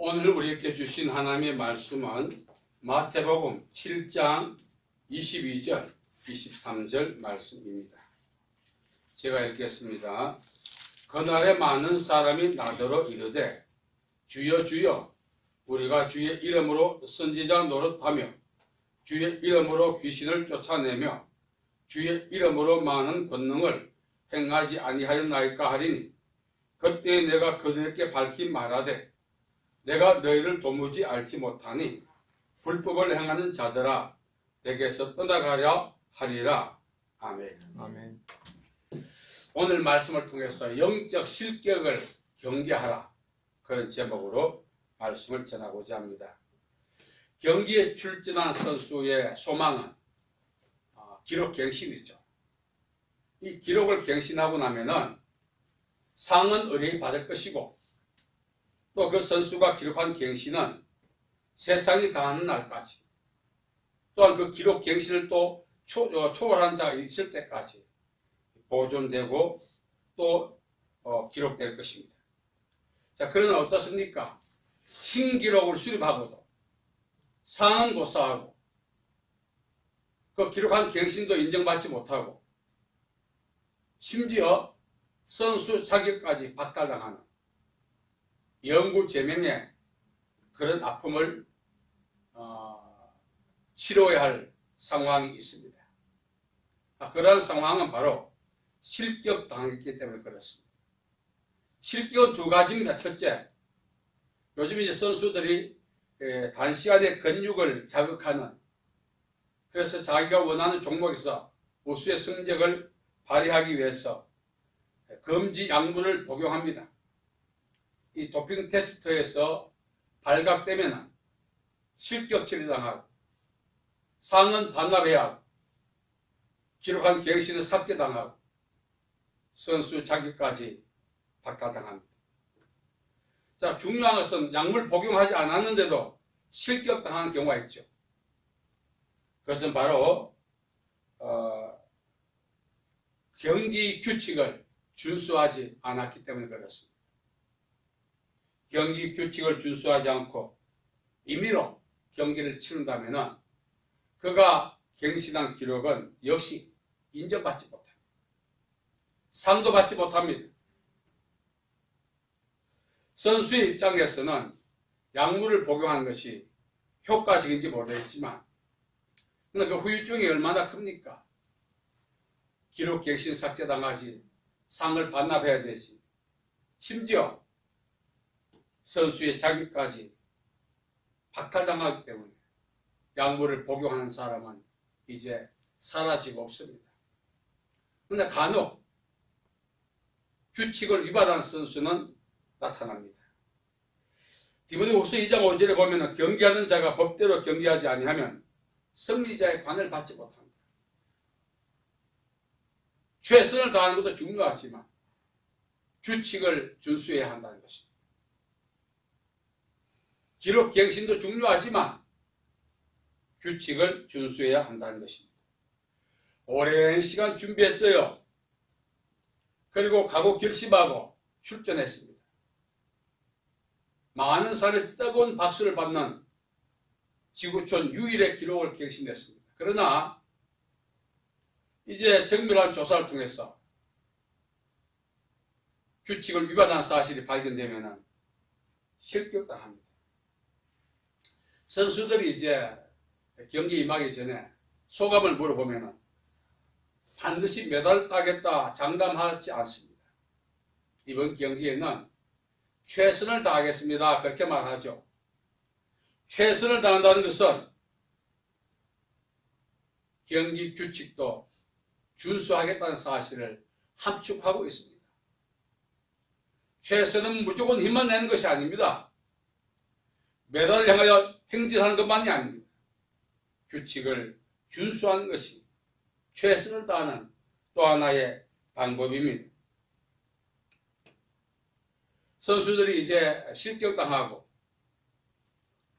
오늘 우리에게 주신 하나님의 말씀은 마태복음 7장 22절, 23절 말씀입니다. 제가 읽겠습니다. 그날에 많은 사람이 나더러 이르되 주여 주여 우리가 주의 이름으로 선지자 노릇하며 주의 이름으로 귀신을 쫓아내며 주의 이름으로 많은 권능을 행하지 아니하였나이까 하리니 그때 내가 그들에게 밝히 말하되 내가 너희를 도무지 알지 못하니 불법을 행하는 자들아 내게서 떠나가려 하리라. 아멘. 아멘. 오늘 말씀을 통해서 영적 실격을 경계하라, 그런 제목으로 말씀을 전하고자 합니다. 경기에 출전한 선수의 소망은 기록 갱신이죠. 이 기록을 갱신하고 나면은 상은 의뢰 받을 것이고 또 그 선수가 기록한 갱신은 세상이 당하는 날까지 또한 그 기록 갱신을 또 초월한 자가 있을 때까지 보존되고 또 기록될 것입니다. 자, 그러나 어떻습니까? 신기록을 수립하고도 상은 고사하고 그 기록한 갱신도 인정받지 못하고 심지어 선수 자격까지 박탈당하는 영구제명의 그런 아픔을 치료해야 할 상황이 있습니다. 그러한 상황은 바로 실격당했기 때문에 그렇습니다. 실격은 두 가지입니다. 첫째, 요즘 이제 선수들이 단시간에 근육을 자극하는, 그래서 자기가 원하는 종목에서 우수의 성적을 발휘하기 위해서 금지 약물을 복용합니다. 이 도핑 테스트에서 발각되면 실격 처리당하고 상은 반납해야 하고 기록한 갱신은 삭제당하고 선수 자격까지 박탈당합니다. 자, 중요한 것은 약물 복용하지 않았는데도 실격당한 경우가 있죠. 그것은 바로 경기 규칙을 준수하지 않았기 때문에 그렇습니다. 경기 규칙을 준수하지 않고 임의로 경기를 치른다면 그가 갱신한 기록은 역시 인정받지 못합니다. 상도 받지 못합니다. 선수의 입장에서는 약물을 복용한 것이 효과적인지 모르겠지만 그 후유증이 얼마나 큽니까? 기록 갱신 삭제당하지, 상을 반납해야 되지, 심지어 선수의 자격까지 박탈당하기 때문에 약물을 복용하는 사람은 이제 사라지고 없습니다. 그런데 간혹 규칙을 위반한 선수는 나타납니다. 디모데후서 2장 5절에 보면 경기하는 자가 법대로 경기하지 아니하면 승리자의 관을 받지 못합니다. 최선을 다하는 것도 중요하지만 규칙을 준수해야 한다는 것입니다. 기록 갱신도 중요하지만 규칙을 준수해야 한다는 것입니다. 오랜 시간 준비했어요. 그리고 각오 결심하고 출전했습니다. 많은 사람의 뜨거운 박수를 받는 지구촌 유일의 기록을 갱신했습니다. 그러나 이제 정밀한 조사를 통해서 규칙을 위반한 사실이 발견되면 실격당합니다. 선수들이 이제 경기 임하기 전에 소감을 물어보면 반드시 메달을 따겠다 장담하지 않습니다. 이번 경기에는 최선을 다하겠습니다, 그렇게 말하죠. 최선을 다한다는 것은 경기 규칙도 준수하겠다는 사실을 함축하고 있습니다. 최선은 무조건 힘만 내는 것이 아닙니다. 메달을 향하여 행진하는 것만이 아닙니다. 규칙을 준수하는 것이 최선을 다하는 또 하나의 방법입니다. 선수들이 이제 실격당하고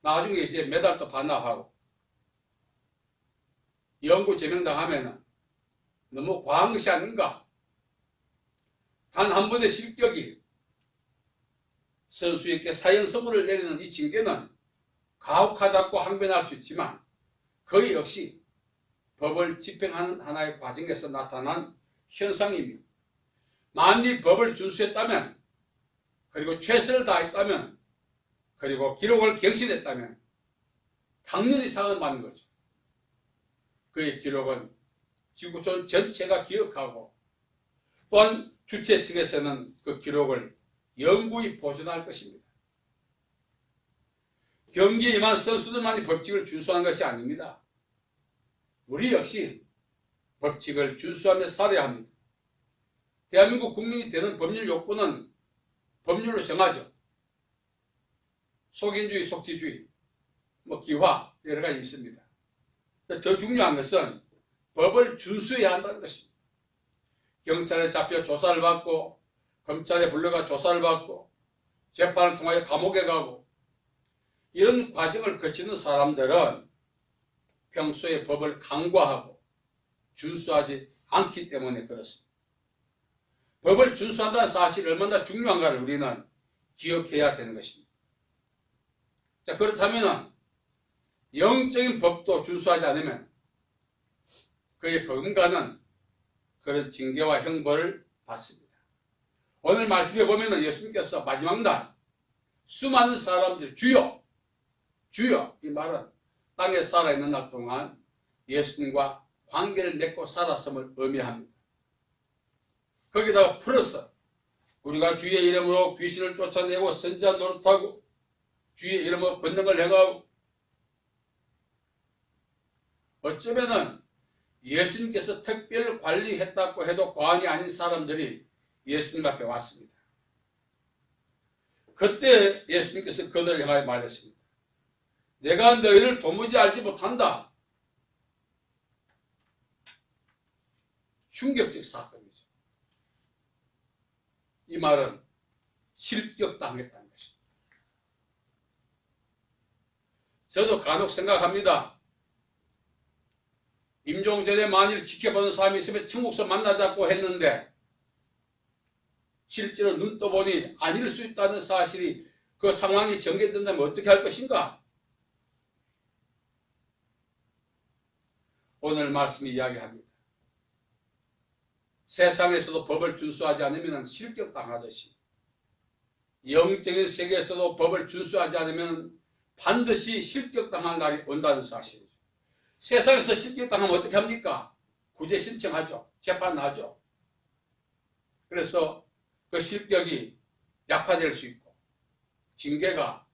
나중에 이제 메달도 반납하고 영구 제명당하면 너무 과한 것이 아닌가? 단 한 번의 실격이 선수에게 사형선고를 내리는 이 징계는 가혹하다고 항변할 수 있지만 그 역시 법을 집행하는 하나의 과정에서 나타난 현상입니다. 만일 법을 준수했다면, 그리고 최선을 다했다면, 그리고 기록을 경신했다면 당연히 상을 받는 거죠. 그의 기록은 지구촌 전체가 기억하고 또한 주최 측에서는 그 기록을 영구히 보존할 것입니다. 경기에 임한 선수들만이 법칙을 준수하는 것이 아닙니다. 우리 역시 법칙을 준수하며 살아야 합니다. 대한민국 국민이 되는 법률 요건은 법률로 정하죠. 속인주의, 속지주의, 기화 여러 가지 있습니다. 더 중요한 것은 법을 준수해야 한다는 것입니다. 경찰에 잡혀 조사를 받고 검찰에 불려가 조사를 받고 재판을 통하여 감옥에 가고 이런 과정을 거치는 사람들은 평소에 법을 간과하고 준수하지 않기 때문에 그렇습니다. 법을 준수한다는 사실이 얼마나 중요한가를 우리는 기억해야 되는 것입니다. 자, 그렇다면 영적인 법도 준수하지 않으면 그의 범가는 그런 징계와 형벌을 받습니다. 오늘 말씀에 보면 예수님께서 마지막 날 수많은 사람들 주여 주여 이 말은 땅에 살아있는 날 동안 예수님과 관계를 맺고 살았음을 의미합니다. 거기다가 플러스 우리가 주의 이름으로 귀신을 쫓아내고 선지자 노릇하고 주의 이름으로 권능을 행하고 어쩌면은 예수님께서 특별 관리했다고 해도 과언이 아닌 사람들이 예수님 앞에 왔습니다. 그때 예수님께서 그들을 향하여 말했습니다. 내가 너희를 도무지 알지 못한다. 충격적 사건이죠. 이 말은 실격당했다는 것입니다. 저도 간혹 생각합니다. 임종전에 만일 지켜보는 사람이 있으면 천국서 만나자고 했는데 실제로 눈 떠보니 아닐 수 있다는 사실이 그 상황이 전개된다면 어떻게 할 것인가? 오늘 말씀이 이야기합니다. 세상에서도 법을 준수하지 않으면 실격당하듯이 영적인 세계에서도 법을 준수하지 않으면 반드시 실격당할 날이 온다는 사실이죠. 세상에서 실격당하면 어떻게 합니까? 구제 신청하죠. 재판하죠. 그래서 그 실격이 약화될 수 있고 징계가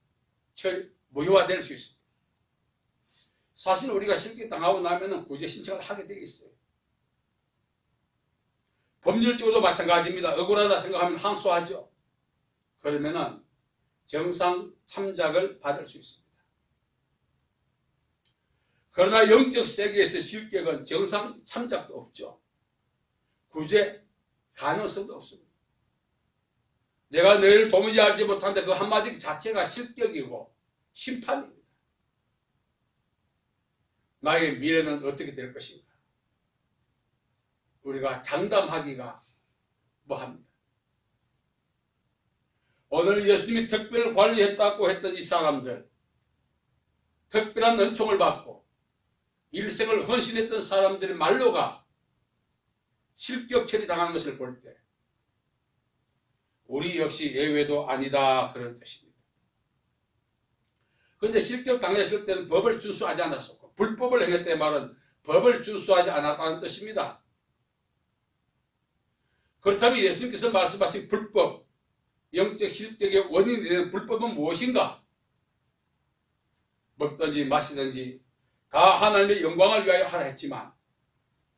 무효화될 수 있습니다. 사실 우리가 실격당하고 나면 구제 신청을 하게 되어 있어요. 법률적으로도 마찬가지입니다. 억울하다 생각하면 항소하죠. 그러면은 정상 참작을 받을 수 있습니다. 그러나 영적 세계에서 실격은 정상 참작도 없죠. 구제 가능성도 없습니다. 내가 너희를 도무지 알지 못한데 그 한마디 자체가 실격이고 심판입니다. 나의 미래는 어떻게 될 것인가? 우리가 장담하기가 뭐합니다. 오늘 예수님이 특별 관리했다고 했던 이 사람들, 특별한 은총을 받고 일생을 헌신했던 사람들의 말로가 실격 처리당한 것을 볼 때 우리 역시 예외도 아니다 그런 뜻입니다. 그런데 실격 당했을 때는 법을 준수하지 않았었고 불법을 행했다의 말은 법을 준수하지 않았다는 뜻입니다. 그렇다면 예수님께서 말씀하신 불법, 영적 실격의 원인이 되는 불법은 무엇인가? 먹든지 마시든지 다 하나님의 영광을 위하여 하라 했지만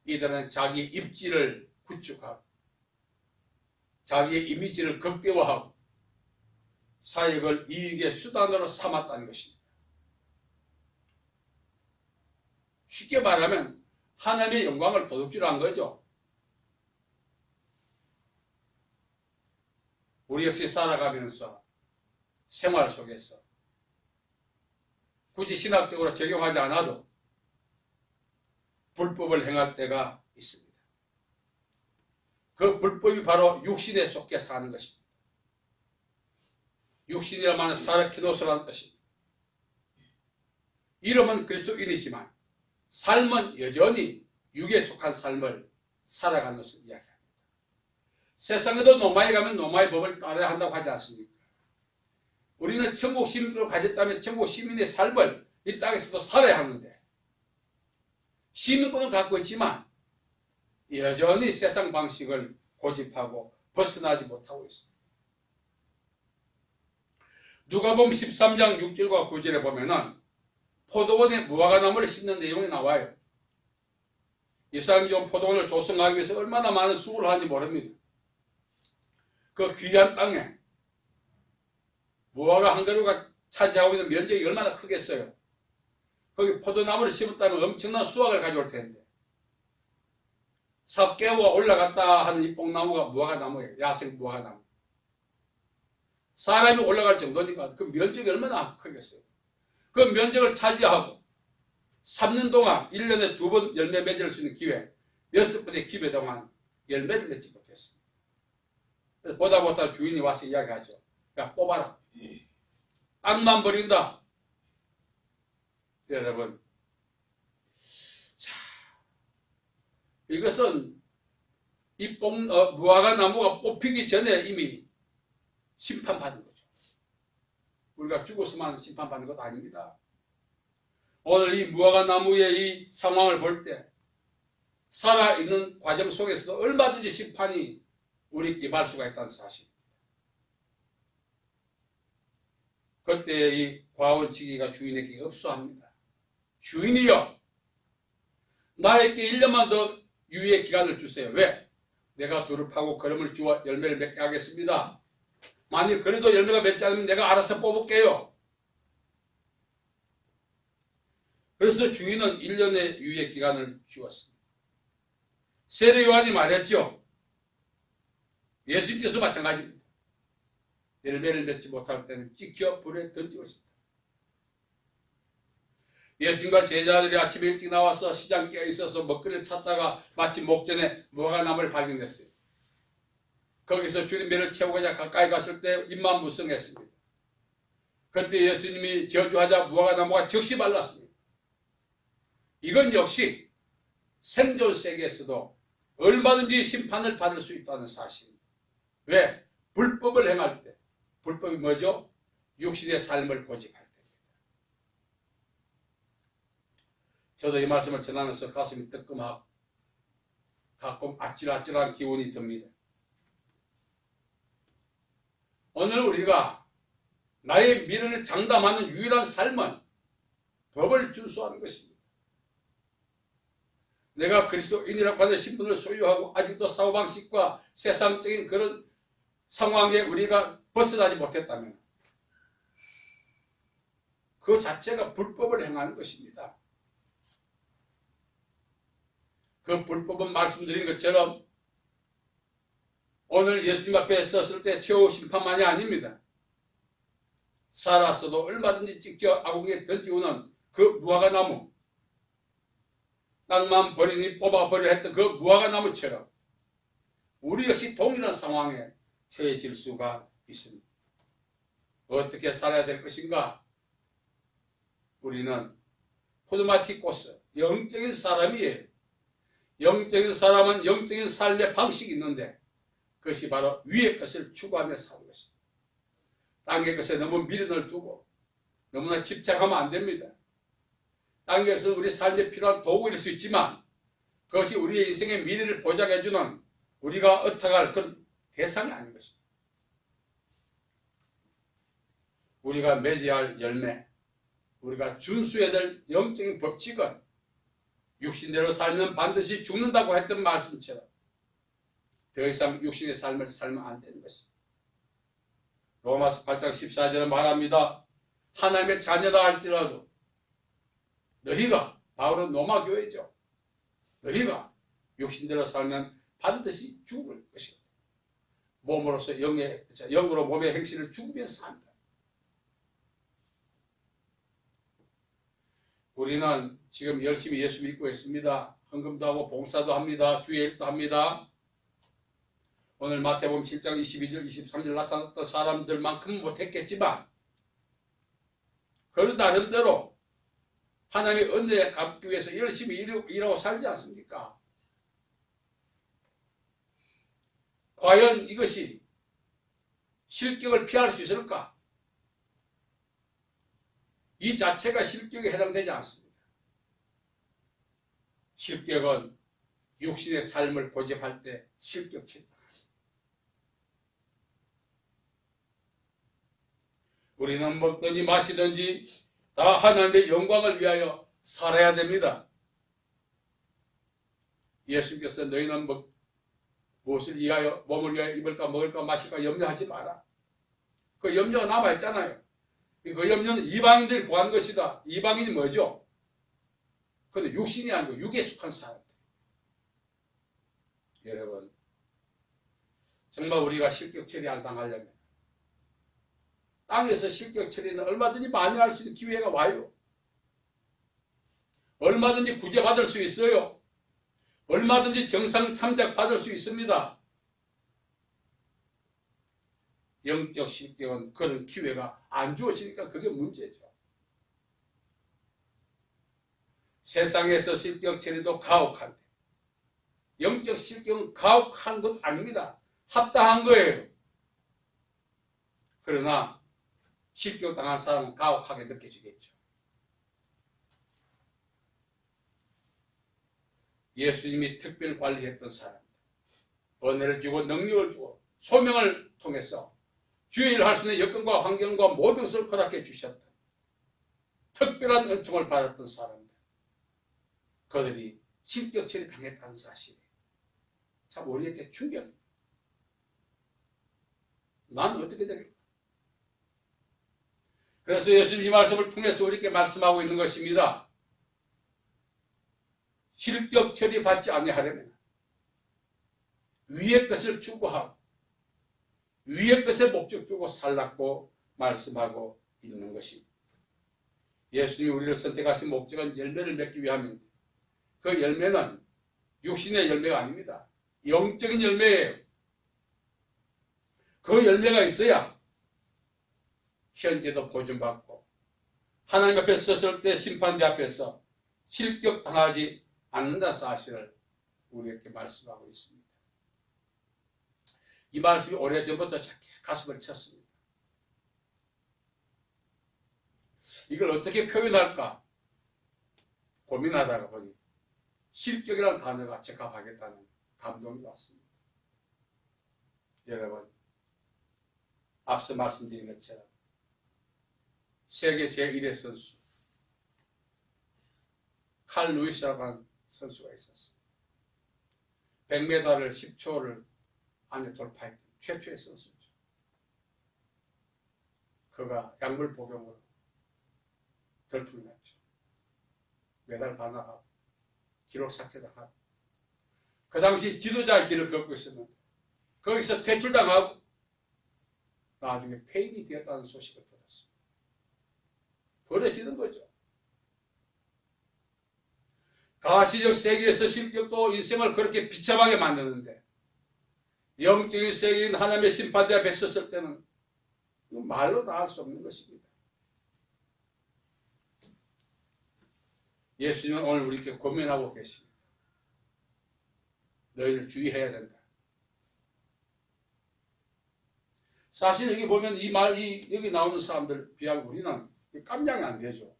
이들은 자기 입지를 구축하고 자기의 이미지를 극대화하고 사역을 이익의 수단으로 삼았다는 것입니다. 쉽게 말하면 하나님의 영광을 도둑질한 거죠. 우리 역시 살아가면서 생활 속에서 굳이 신학적으로 적용하지 않아도 불법을 행할 때가 있습니다. 그 불법이 바로 육신에 속해 사는 것입니다. 육신이라만 사르키노스라는 뜻입니다. 이름은 그리스도인이지만 삶은 여전히 육에 속한 삶을 살아가는 것을 이야기합니다. 세상에도 노마에 가면 노마의 법을 따라야 한다고 하지 않습니까? 우리는 천국 시민으로 가졌다면 천국 시민의 삶을 이 땅에서도 살아야 하는데 시민권을 갖고 있지만 여전히 세상 방식을 고집하고 벗어나지 못하고 있습니다. 누가복음 13장 6절과 9절에 보면은 포도원에 무화과나무를 심는 내용이 나와요. 이 사람이 좀 포도원을 조성하기 위해서 얼마나 많은 수고를 하는지 모릅니다. 그 귀한 땅에 무화과 한 그루가 차지하고 있는 면적이 얼마나 크겠어요. 거기 포도나무를 심었다면 엄청난 수확을 가져올 텐데 싹 깨워 올라갔다 하는 이 뽕나무가 무화과나무예요. 야생 무화과나무. 사람이 올라갈 정도니까 그 면적이 얼마나 크겠어요. 그 면적을 차지하고 3년 동안 1년에 2번 열매 맺을 수 있는 기회, 6번의 기회 동안 열매를 맺지 못했습니다. 그래서 보다 못한 주인이 와서 이야기하죠. 야, 뽑아라. 땅만 버린다. 여러분, 자, 이것은 이 무화과 나무가 뽑히기 전에 이미 심판받은 거죠. 우리가 죽었으면 심판받는 것도 아닙니다. 오늘 이 무화과 나무의 이 상황을 볼 때 살아있는 과정 속에서도 얼마든지 심판이 우리 임할 수가 있다는 사실입니다. 그때 이 과원치기가 주인에게 업소합니다. 주인이여, 나에게 1년만 더 유예 기간을 주세요. 왜? 내가 돌을 파고 거름을 주어 열매를 맺게 하겠습니다. 만일 그래도 열매가 맺지 않으면 내가 알아서 뽑을게요. 그래서 주인은 1년의 유예 기간을 주었습니다. 세례 요한이 말했죠. 예수님께서 마찬가지입니다. 열매를 맺지 못할 때는 찍혀 불에 던지고 있습니다. 예수님과 제자들이 아침에 일찍 나와서 시장 깨어 있어서 먹거리를 찾다가 마침 목전에 무화과나무를 발견했어요. 거기서 주님 배를 채우고자 가까이 갔을 때 입만 무성했습니다. 그때 예수님이 저주하자 무화과나무가 즉시 말랐습니다. 이건 역시 생존 세계에서도 얼마든지 심판을 받을 수 있다는 사실입니다. 왜? 불법을 행할 때. 불법이 뭐죠? 육신의 삶을 고집할 때입니다. 저도 이 말씀을 전하면서 가슴이 뜨끔하고 가끔 아찔아찔한 기운이 듭니다. 오늘 우리가 나의 미래를 장담하는 유일한 삶은 법을 준수하는 것입니다. 내가 그리스도인이라고 하는 신분을 소유하고 아직도 사고방식과 세상적인 그런 상황에 우리가 벗어나지 못했다면 그 자체가 불법을 행하는 것입니다. 그 불법은 말씀드린 것처럼 오늘 예수님 앞에 섰을 때 최후 심판만이 아닙니다. 살았어도 얼마든지 찢겨 아궁이에 던지우는 그 무화과나무, 땅만 버리니 뽑아버리려 했던 그 무화과나무처럼 우리 역시 동일한 상황에 처해질 수가 있습니다. 어떻게 살아야 될 것인가? 우리는 포도마티코스, 영적인 사람이에요. 영적인 사람은 영적인 삶의 방식이 있는데 그것이 바로 위의 것을 추구하며 사는 것입니다. 땅의 것에 너무 미련을 두고 너무나 집착하면 안 됩니다. 땅의 것은 우리 삶에 필요한 도구일 수 있지만 그것이 우리의 인생의 미래를 보장해주는 우리가 얻어갈 그런 대상이 아닌 것입니다. 우리가 맺어야 할 열매, 우리가 준수해야 될 영적인 법칙은 육신대로 살면 반드시 죽는다고 했던 말씀처럼 더 이상 육신의 삶을 살면 안 되는 것입니다. 로마서 8장 14절은 말합니다. 하나님의 자녀다 할지라도 너희가, 바울은 로마교회죠. 너희가 육신대로 살면 반드시 죽을 것이다. 몸으로서 영으로 몸의 행실을 죽으면서 한다. 우리는 지금 열심히 예수 믿고 있습니다. 헌금도 하고 봉사도 합니다. 주의 일도 합니다. 오늘 마태복음 7장 22절 23절 나타났던 사람들만큼은 못했겠지만 그 나름대로 하나님의 은혜에 갚기 위해서 열심히 일하고 살지 않습니까? 과연 이것이 실격을 피할 수 있을까? 이 자체가 실격에 해당되지 않습니다. 실격은 육신의 삶을 고집할 때 실격치다. 우리는 먹든지 마시든지 다 하나님의 영광을 위하여 살아야 됩니다. 예수께서 너희는 무엇을 위하여 몸을 위하여 입을까 먹을까 마실까 염려하지 마라. 그 염려가 남아있잖아요. 그 염려는 이방인들이 구한 것이다. 이방인이 뭐죠? 그런데 육신이 아니고 육에 속한 사람들. 여러분, 정말 우리가 실격 처리 안 당하려면 땅에서 실격 처리는 얼마든지 많이 할 수 있는 기회가 와요. 얼마든지 구제받을 수 있어요. 얼마든지 정상 참작 받을 수 있습니다. 영적 실격은 그런 기회가 안 주어지니까 그게 문제죠. 세상에서 실격 처리도 가혹한데 영적 실격은 가혹한 것 아닙니다. 합당한 거예요. 그러나 실격당한 사람은 가혹하게 느껴지겠죠. 예수님이 특별 관리했던 사람들, 은혜를 주고 능력을 주고 소명을 통해서 주의 일을 할 수 있는 여건과 환경과 모든 것을 허락해 주셨던 특별한 은총을 받았던 사람들, 그들이 실격 처리 당했다는 사실이 참 우리에게 충격입니다. 나는 어떻게 될까? 그래서 예수님 이 말씀을 통해서 우리에게 말씀하고 있는 것입니다. 실격 처리 받지 아니하려면 위의 것을 추구하고 위의 것에 목적 두고 살라고 말씀하고 있는 것입니다. 예수님이 우리를 선택하신 목적은 열매를 맺기 위함인데 그 열매는 육신의 열매가 아닙니다. 영적인 열매예요. 그 열매가 있어야 현재도 보존받고 하나님 앞에 섰을 때 심판대 앞에서 실격당하지 않는다는 사실을 우리에게 말씀하고 있습니다. 이 말씀이 오래전부터 가슴을 쳤습니다. 이걸 어떻게 표현할까 고민하다가 보니 실격이라는 단어가 적합하겠다는 감동이 왔습니다. 여러분, 앞서 말씀드린 것처럼 세계 제1의 선수 칼 루이스라고 하는 선수가 있었습니다. 100m를 10초를 안에 돌파했던 최초의 선수죠. 그가 약물 복용으로 덜통이 났죠. 메달 반납하고 기록 삭제당하고 그 당시 지도자의 길을 걷고 있었는데 거기서 퇴출당하고 나중에 폐인이 되었다는 소식을 들었습니다. 버려지는 거죠. 가시적 세계에서 실격도 인생을 그렇게 비참하게 만드는데 영적인 세계인 하나님의 심판대 앞에 섰을 때는 말로 다 할 수 없는 것입니다. 예수님은 오늘 우리에게 고민하고 계십니다. 너희들 주의해야 된다. 사실 여기 보면 여기 나오는 사람들 비하면 우리는 깜냥이 안 되죠.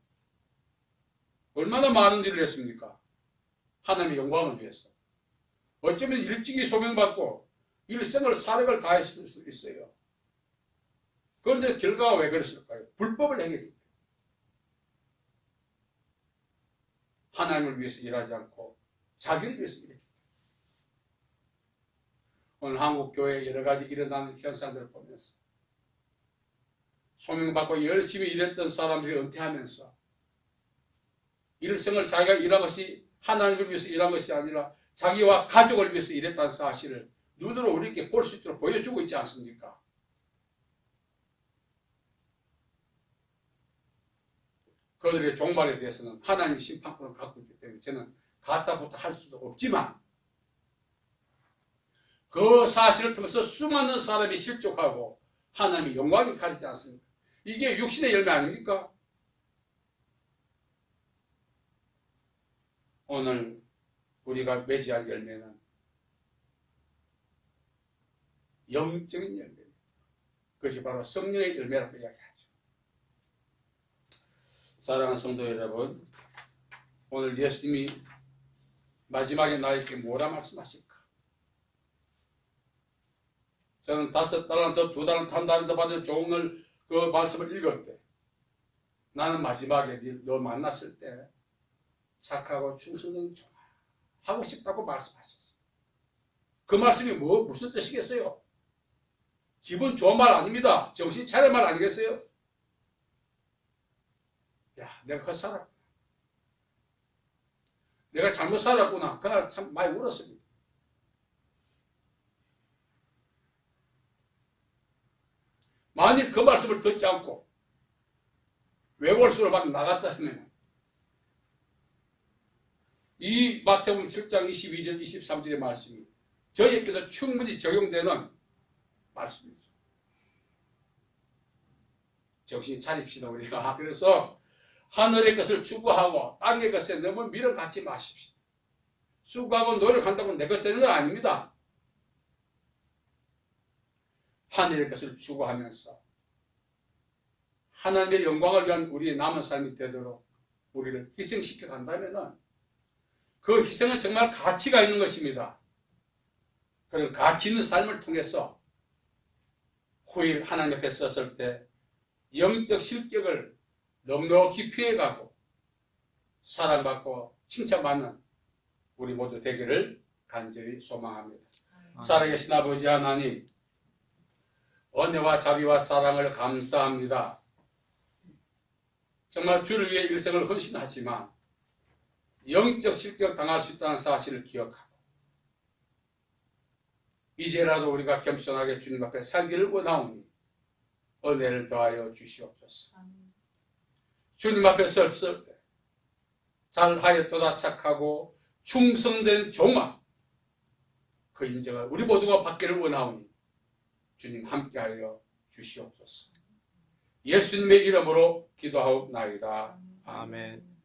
얼마나 많은 일을 했습니까? 하나님의 영광을 위해서. 어쩌면 일찍이 소명받고 일생을 사력을 다했을 수도 있어요. 그런데 결과가 왜 그랬을까요? 불법을 행했기 때문에. 하나님을 위해서 일하지 않고 자기를 위해서 일했기 때문에. 오늘 한국 교회에 여러 가지 일어나는 현상들을 보면서 소명받고 열심히 일했던 사람들이 은퇴하면서 일생을 자기가 일한 것이 하나님을 위해서 일한 것이 아니라 자기와 가족을 위해서 일했다는 사실을 눈으로 우리에게 볼 수 있도록 보여주고 있지 않습니까? 그들의 종말에 대해서는 하나님의 심판권을 갖고 있기 때문에 저는 가타부터 할 수도 없지만 그 사실을 통해서 수많은 사람이 실족하고 하나님의 영광이 가리지 않습니까? 이게 육신의 열매 아닙니까? 오늘 우리가 맺어야 할 열매는 영적인 열매입니다. 그것이 바로 성령의 열매라고 이야기하죠. 사랑하는 성도 여러분, 오늘 예수님이 마지막에 나에게 뭐라 말씀하실까? 저는 5달란트, 2달란트, 1달란트 받은 종을 그 말씀을 읽을 때 나는 마지막에 너 만났을 때 착하고 충성된 종아 하고 싶다고 말씀하셨어요. 그 말씀이 무슨 뜻이겠어요? 기분 좋은 말 아닙니다. 정신 차릴 말 아니겠어요? 야, 내가 헛살았구나. 내가 잘못 살았구나. 그날 참 많이 울었습니다. 만일 그 말씀을 듣지 않고 외골수로 막 나갔다 하면 이 마태복음 7장 22절 23절의 말씀이 저희에게도 충분히 적용되는 말씀이죠. 정신 차립시다 우리가. 그래서 하늘의 것을 추구하고 땅의 것에 너무 밀어갖지 마십시오. 수고하고 노력한다고 내 것 되는 건 아닙니다. 하늘의 것을 추구하면서 하나님의 영광을 위한 우리의 남은 삶이 되도록 우리를 희생시켜 간다면 그 희생은 정말 가치가 있는 것입니다. 그런 가치 있는 삶을 통해서 후일 하나님 앞에 섰을 때 영적 실격을 넉넉히 피해가고 사랑받고 칭찬받는 우리 모두 되기를 간절히 소망합니다. 살아계신 아버지 하나님, 은혜와 자비와 사랑을 감사합니다. 정말 주를 위해 일생을 헌신하지만 영적 실격 당할 수 있다는 사실을 기억하고 이제라도 우리가 겸손하게 주님 앞에 살기를 원하오니 은혜를 더하여 주시옵소서. 주님 앞에 섰을 때 잘하였도다 착하고 충성된 종아, 그 인정을 우리 모두가 받기를 원하오니 주님 함께하여 주시옵소서. 예수님의 이름으로 기도하옵나이다. 아멘.